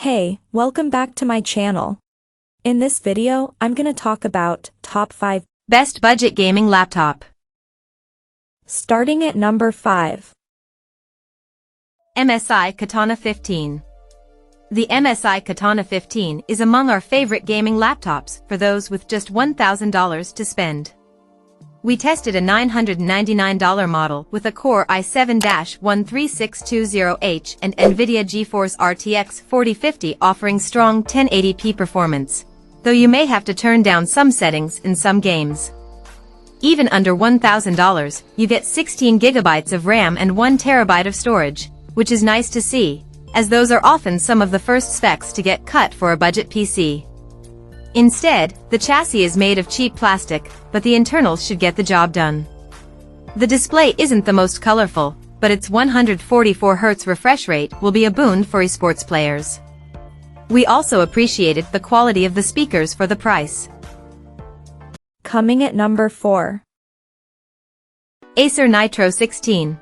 Hey, welcome back to my channel. In this video, I'm gonna talk about top 5 best budget gaming laptop. Starting at number 5. MSI Katana 15. The MSI Katana 15 is among our favorite gaming laptops for those with just $1,000 to spend. We tested a $999 model with a Core i7-13620H and NVIDIA GeForce RTX 4050 offering strong 1080p performance, though you may have to turn down some settings in some games. Even under $1,000, you get 16 GB of RAM and 1 TB of storage, which is nice to see, as those are often some of the first specs to get cut for a budget PC. Instead, the chassis is made of cheap plastic, but the internals should get the job done. The display isn't the most colorful, but its 144Hz refresh rate will be a boon for esports players. We also appreciated the quality of the speakers for the price. Coming at number 4. Acer Nitro 16.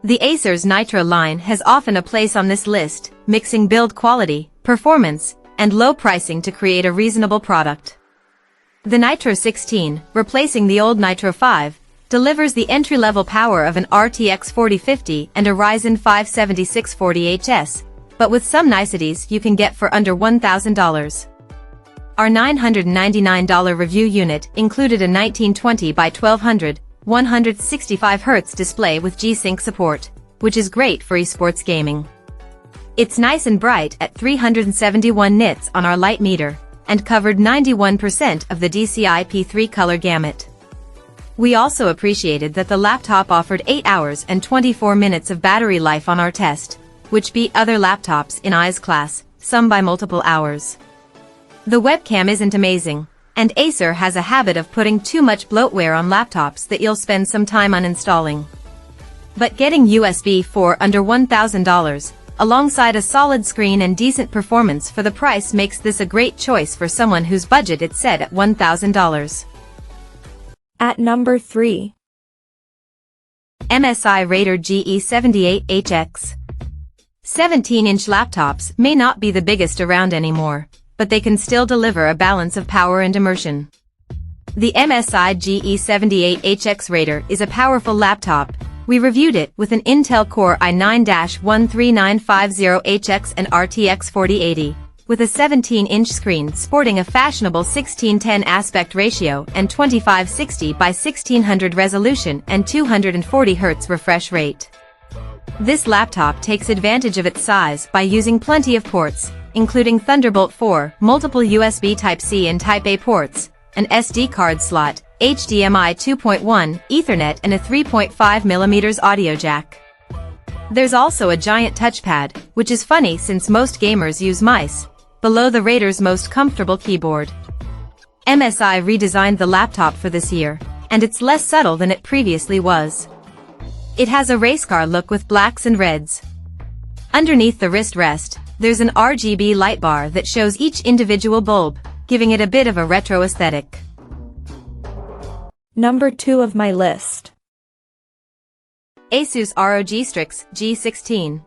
The Acer's Nitro line has often a place on this list, mixing build quality, performance, and low pricing to create a reasonable product. The Nitro 16, replacing the old Nitro 5, delivers the entry-level power of an RTX 4050 and a Ryzen 5 7640HS, but with some niceties you can get for under $1,000. Our $999 review unit included a 1920 by 1200, 165Hz display with G-Sync support, which is great for esports gaming. It's nice and bright at 371 nits on our light meter, and covered 91% of the DCI-P3 color gamut. We also appreciated that the laptop offered 8 hours and 24 minutes of battery life on our test, which beat other laptops in IS class, some by multiple hours. The webcam isn't amazing, and Acer has a habit of putting too much bloatware on laptops that you'll spend some time uninstalling. But getting USB 4 under $1,000, alongside a solid screen and decent performance for the price makes this a great choice for someone whose budget is set at $1,000. At number 3. MSI Raider GE78HX. 17-inch laptops may not be the biggest around anymore, but they can still deliver a balance of power and immersion. The MSI GE78HX Raider is a powerful laptop. We reviewed it with an Intel Core i9-13950HX and RTX 4080, with a 17-inch screen sporting a fashionable 16:10 aspect ratio and 2560 by 1600 resolution and 240 Hz refresh rate. This laptop takes advantage of its size by using plenty of ports, including Thunderbolt 4, multiple USB Type-C and Type-A ports, an SD card slot, HDMI 2.1, Ethernet and a 3.5mm audio jack. There's also a giant touchpad, which is funny since most gamers use mice, below the Raider's most comfortable keyboard. MSI redesigned the laptop for this year, and it's less subtle than it previously was. It has a race car look with blacks and reds. Underneath the wrist rest, there's an RGB light bar that shows each individual bulb, giving it a bit of a retro aesthetic. Number 2 of my list. Asus ROG Strix G16.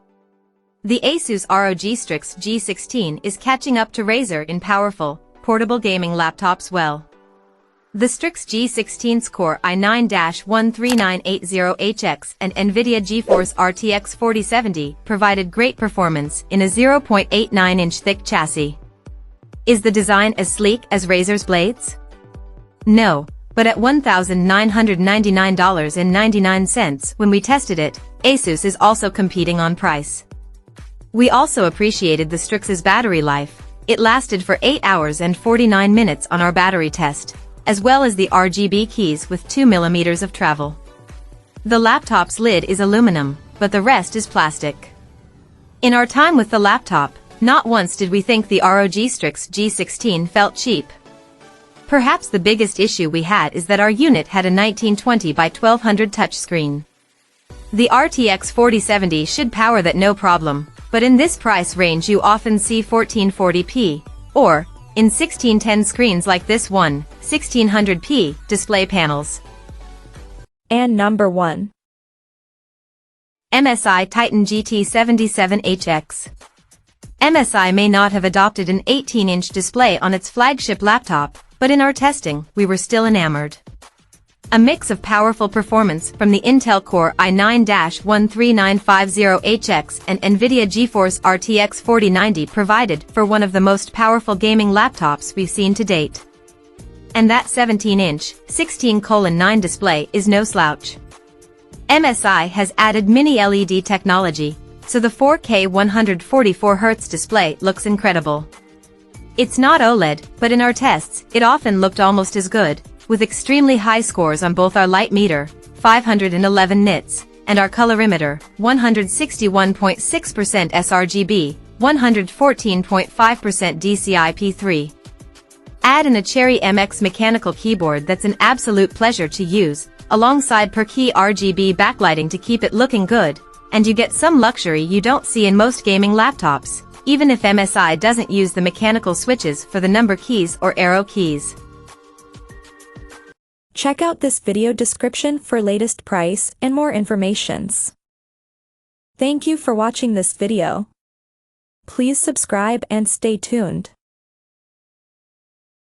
The Asus ROG Strix G16 is catching up to Razer in powerful, portable gaming laptops well. The Strix G16's Core i9-13980HX and NVIDIA GeForce RTX 4070 provided great performance in a 0.89-inch thick chassis. Is the design as sleek as Razer's blades? No. But at $1,999.99 when we tested it, Asus is also competing on price. We also appreciated the Strix's battery life. It lasted for 8 hours and 49 minutes on our battery test, as well as the RGB keys with 2 mm of travel. The laptop's lid is aluminum, but the rest is plastic. In our time with the laptop, not once did we think the ROG Strix G16 felt cheap. Perhaps the biggest issue we had is that our unit had a 1920 by 1200 touchscreen. The RTX 4070 should power that no problem, but in this price range you often see 1440p, or, in 1610 screens like this one, 1600p display panels. And number 1. MSI Titan GT77HX. MSI may not have adopted an 18-inch display on its flagship laptop, but in our testing, we were still enamored. A mix of powerful performance from the Intel Core i9-13950HX and NVIDIA GeForce RTX 4090 provided for one of the most powerful gaming laptops we've seen to date. And that 17-inch, 16:9 display is no slouch. MSI has added mini LED technology, so the 4K 144Hz display looks incredible. It's not OLED, but in our tests, it often looked almost as good, with extremely high scores on both our light meter, 511 nits, and our colorimeter, 161.6% sRGB, 114.5% DCI-P3. Add in a Cherry MX mechanical keyboard that's an absolute pleasure to use, alongside per-key RGB backlighting to keep it looking good, and you get some luxury you don't see in most gaming laptops, even if MSI doesn't use the mechanical switches for the number keys or arrow keys. Check out this video description for latest price and more informations. Thank you for watching this video. Please subscribe and stay tuned.